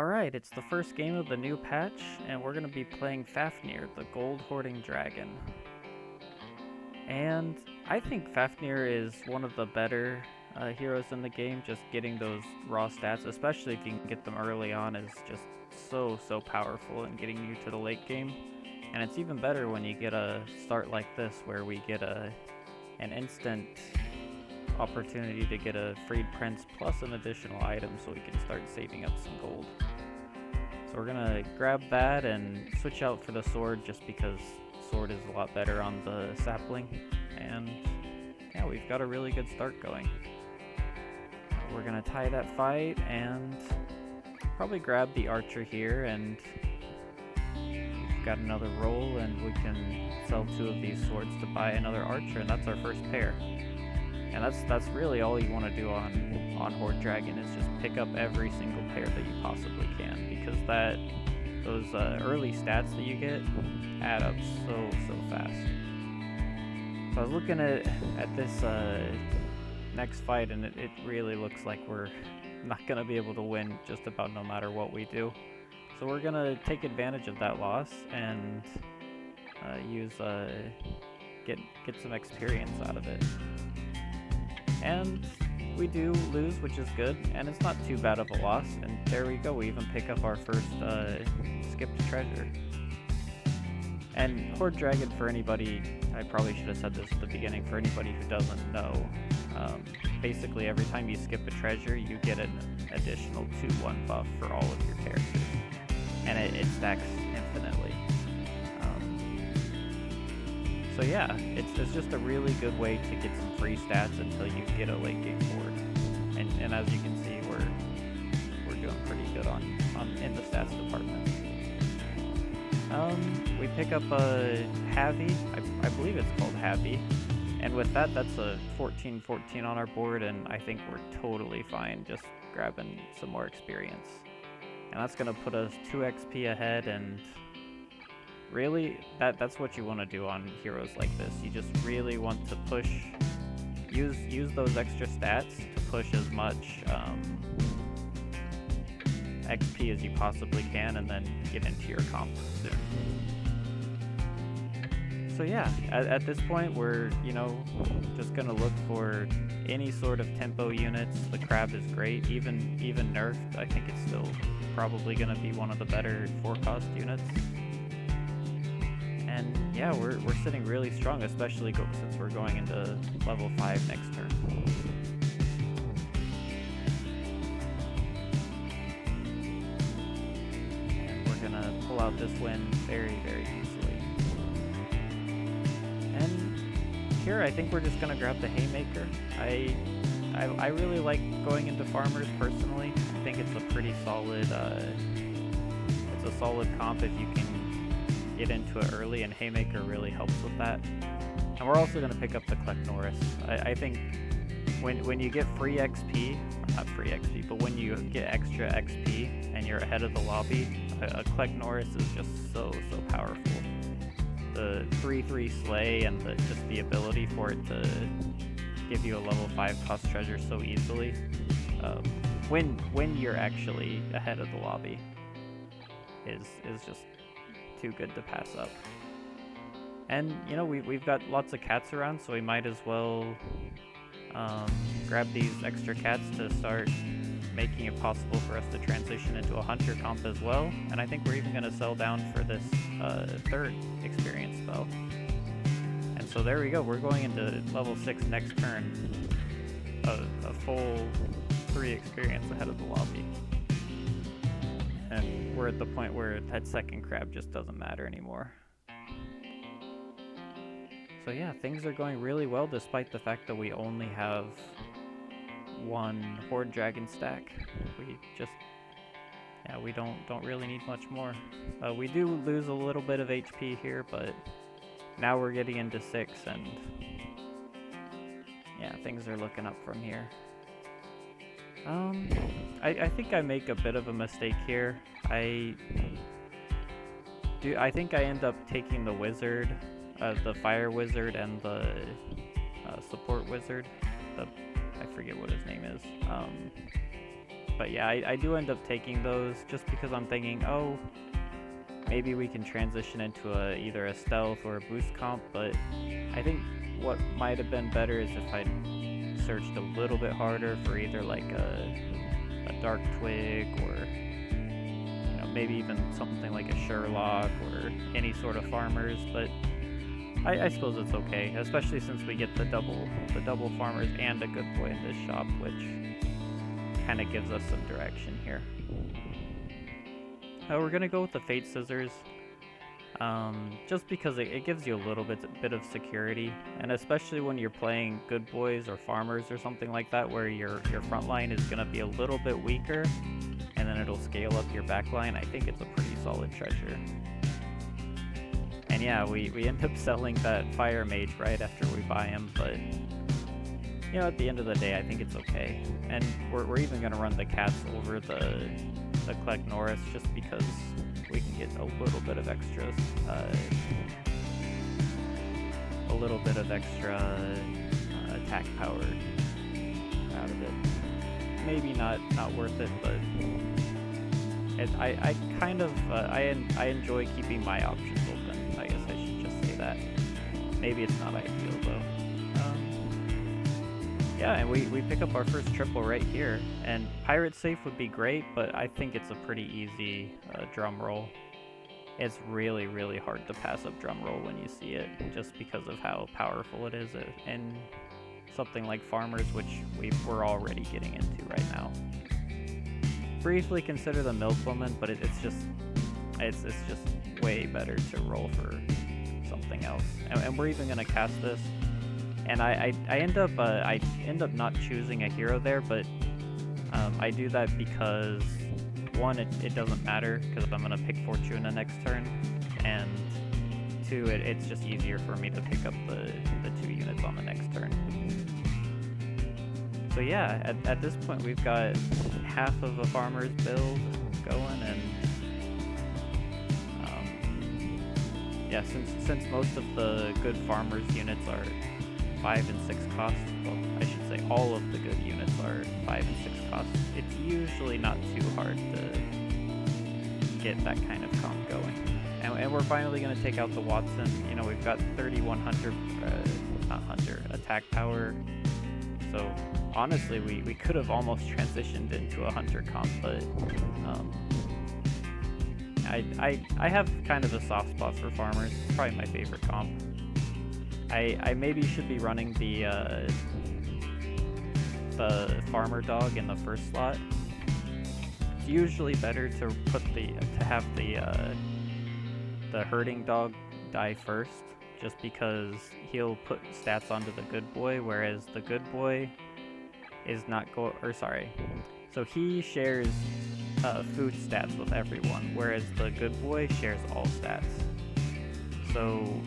Alright, it's the first game of the new patch, and we're going to be playing Fafnir, the Gold Hoarding Dragon. And I think Fafnir is one of the better heroes in the game. Just getting those raw stats, especially if you can get them early on, is just so powerful in getting you to the late game. And it's even better when you get a start like this, where we get an instant opportunity to get a freed prince plus an additional item so we can start saving up some gold. So we're gonna grab that and switch out for the sword just because sword is a lot better on the sapling. And yeah, we've got a really good start going. We're gonna tie that fight and probably grab the archer here, and we've got another roll and we can sell 2 of these swords to buy another archer, and that's our first pair. And that's really all you want to do on Horde Dragon, is just pick up every single pair that you possibly can, because those early stats that you get add up so fast. So I was looking at this next fight, and it really looks like we're not gonna be able to win just about no matter what we do. So we're gonna take advantage of that loss and get some experience out of it. And we do lose, which is good, and it's not too bad of a loss. And there we go, we even pick up our first skipped treasure. And Horde Dragon, for anybody, I probably should have said this at the beginning, for anybody who doesn't know, basically every time you skip a treasure, you get an additional 2/1 buff for all of your characters. And it stacks infinitely. So yeah, it's just a really good way to get some free stats until you get a late game board. And as you can see, we're doing pretty good on in the stats department. We pick up a Havi, I believe it's called Havi, and with that's a 14/14 on our board, and I think we're totally fine just grabbing some more experience. And that's gonna put us 2 XP ahead, and really, that's what you want to do on heroes like this. You just really want to use those extra stats to push as much XP as you possibly can, and then get into your comp soon. So yeah, at this point, we're just gonna look for any sort of tempo units. The crab is great, even nerfed. I think it's still probably gonna be one of the better 4-cost units. And yeah, we're sitting really strong, especially since we're going into level 5 next turn. And we're gonna pull out this win very easily. And here, I think we're just gonna grab the Haymaker. I really like going into farmers personally. I think it's a pretty solid comp if you can get into it early, and Haymaker really helps with that. And we're also going to pick up the Klecknoris. I think when you get free XP, or not free XP, but when you get extra XP and you're ahead of the lobby, a Klecknoris is just so powerful. The 3/3 slay and just the ability for it to give you a level 5 cost treasure so easily, when you're actually ahead of the lobby, is just too good to pass up. And we've got lots of cats around, so we might as well grab these extra cats to start making it possible for us to transition into a hunter comp as well. And I think we're even going to sell down for this 3rd experience spell. And so there we go, we're going into level 6 next turn, a full 3 experience ahead of the lobby. And we're at the point where that second crab just doesn't matter anymore. So yeah, things are going really well despite the fact that we only have 1 Horde Dragon stack. We don't really need much more. We do lose a little bit of HP here, but now we're getting into 6, and yeah, things are looking up from here. I think I make a bit of a mistake here. I think I end up taking the wizard, the fire wizard, and the support wizard. I forget what his name is. But yeah, I do end up taking those just because I'm thinking, oh, maybe we can transition into either a stealth or a boost comp, but I think what might have been better is if I searched a little bit harder for either like a dark twig, or maybe even something like a Sherlock or any sort of farmers. But I suppose it's okay, especially since we get the double farmers and a good boy in this shop, which kind of gives us some direction here. We're gonna go with the Fate Scissors, just because it gives you a little bit of security, and especially when you're playing good boys or farmers or something like that, where your front line is gonna be a little bit weaker, and then it'll scale up your back line. I think it's a pretty solid treasure. And yeah, we end up selling that Fire Mage right after we buy him, but at the end of the day, I think it's okay. And we're even gonna run the cats over the Clegg Norris just because we can get a little bit of extra attack power out of it. Maybe not worth it, but I kind of I enjoy keeping my options open. I guess I should just say that. Maybe it's not ideal though. Yeah, and we pick up our first triple right here, and Pirate Safe would be great, but I think it's a pretty easy drum roll. It's really, really hard to pass up drum roll when you see it, just because of how powerful it is in something like Farmers, which we're already getting into right now. Briefly consider the Milkwoman, but it's just way better to roll for something else. And we're even gonna cast this. And I end up not choosing a hero there, but I do that because one, it doesn't matter because I'm gonna pick Fortuna next turn, and two, it's just easier for me to pick up the 2 units on the next turn. So yeah, at this point we've got half of a farmer's build going, and yeah, since most of the good farmers units are 5 and 6 cost, well, I should say all of the good units are 5 and 6 cost, it's usually not too hard to get that kind of comp going. And we're finally going to take out the Watson. We've got 3100 not hunter attack power, so honestly we could have almost transitioned into a hunter comp, but I have kind of a soft spot for farmers. It's probably my favorite comp. I maybe should be running the farmer dog in the first slot. It's usually better to have the herding dog die first, just because he'll put stats onto the good boy, whereas the good boy is not so he shares food stats with everyone, whereas the good boy shares all stats. So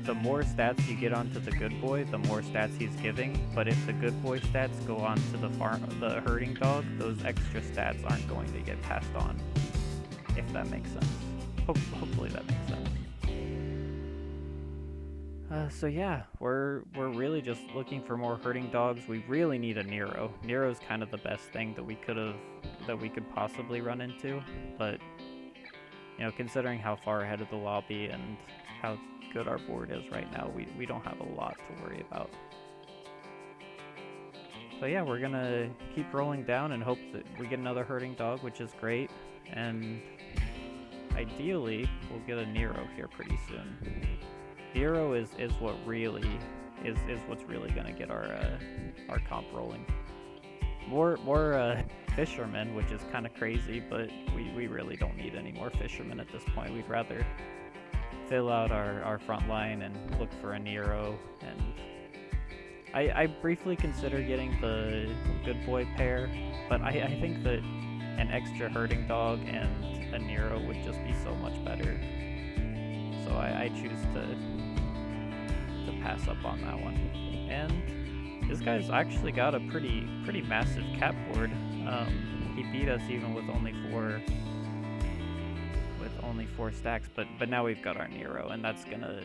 the more stats you get onto the good boy, the more stats he's giving. But if the good boy stats go on to the herding dog, those extra stats aren't going to get passed on. If that makes sense. Hopefully that makes sense. So yeah, we're really just looking for more herding dogs. We really need a Nero. Nero's kind of the best thing that we could possibly run into, but considering how far ahead of the lobby and how good our board is right now, we don't have a lot to worry about. So yeah, we're gonna keep rolling down and hope that we get another herding dog, which is great, and ideally we'll get a Nero here pretty soon. Nero is what really is what's really gonna get our comp rolling. More fishermen, which is kind of crazy, but we really don't need any more fishermen at this point. We'd rather fill out our front line and look for a Nero. And I briefly consider getting the good boy pair, but I think that an extra herding dog and a Nero would just be so much better. So I choose to pass up on that one. And this guy's actually got a pretty massive cap board. He beat us even with only four stacks, but now we've got our Nero, and that's gonna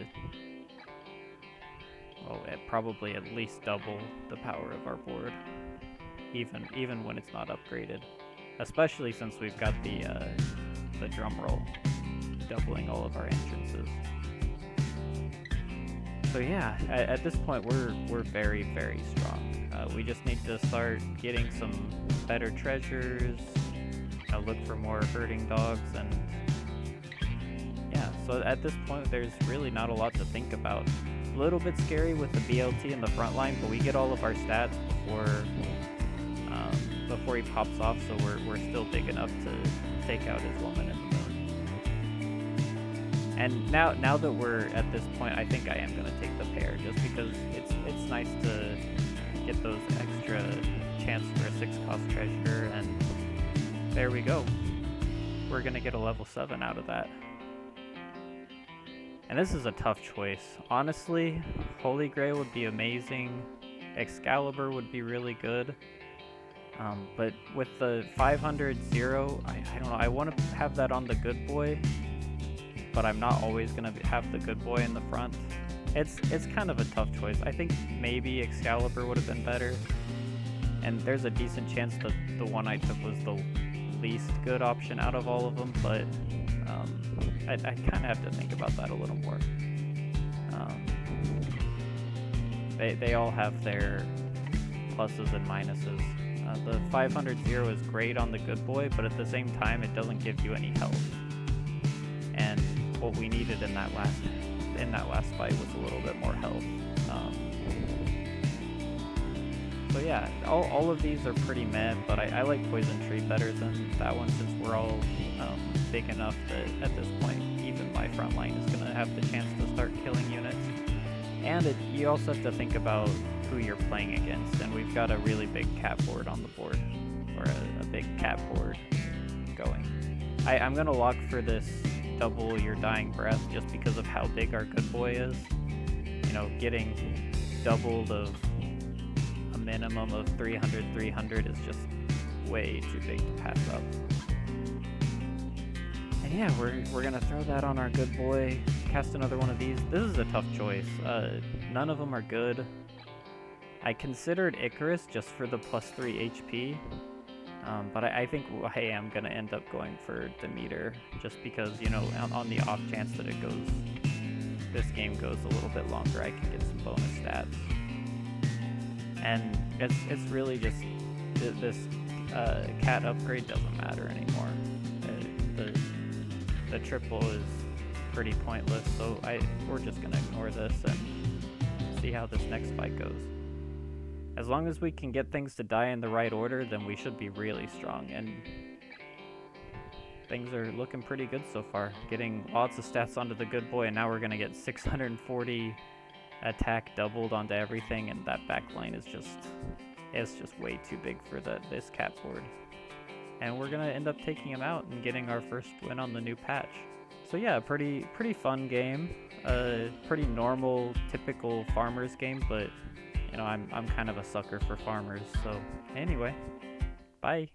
probably at least double the power of our board. even when it's not upgraded. Especially since we've got the drum roll doubling all of our entrances. So yeah, at this point we're very, very strong. We just need to start getting some better treasures, look for more herding dogs, and yeah, so at this point there's really not a lot to think about. A little bit scary with the BLT in the front line, but we get all of our stats before he pops off, so we're still big enough to take out his woman in the moon. And now that we're at this point, I think I am gonna take the pair, just because it's nice to get those extra chance for a 6-cost treasure, and there we go. We're gonna get a level 7 out of that. And this is a tough choice. Honestly, Holy Grail would be amazing. Excalibur would be really good. But with the 500 0, I don't know. I want to have that on the good boy, but I'm not always gonna have the good boy in the front. It's kind of a tough choice. I think maybe Excalibur would have been better, and there's a decent chance that the one I took was the least good option out of all of them. But I kind of have to think about that a little more. They all have their pluses and minuses. The 500 0 is great on the good boy, but at the same time it doesn't give you any health. And what we needed in that last fight was a little bit more health. So yeah, all of these are pretty meh, but I like Poison Tree better than that one, since we're all big enough that at this point even my front line is going to have the chance to start killing units. And you also have to think about who you're playing against, and we've got a really big cat board on the board, or a big cat board going. I'm going to lock for this double your dying breath just because of how big our good boy is. Getting doubled of a minimum of 300 is just way too big to pass up. And yeah, we're gonna throw that on our good boy, cast another one of these. This is a tough choice. None of them are good. I considered Icarus just for the +3 HP, but I think I am gonna end up going for Demeter, just because, on the off chance that this game goes a little bit longer, I can get some bonus stats. And it's really just this cat upgrade doesn't matter anymore. The triple is pretty pointless, so we're just gonna ignore this and see how this next fight goes. As long as we can get things to die in the right order, then we should be really strong, and things are looking pretty good so far. Getting lots of stats onto the good boy, and now we're gonna get 640 attack doubled onto everything, and that backline is just way too big for this cat board. And we're gonna end up taking him out and getting our first win on the new patch. So yeah, pretty fun game. Pretty normal, typical farmers game, but I'm kind of a sucker for farmers. So anyway, bye.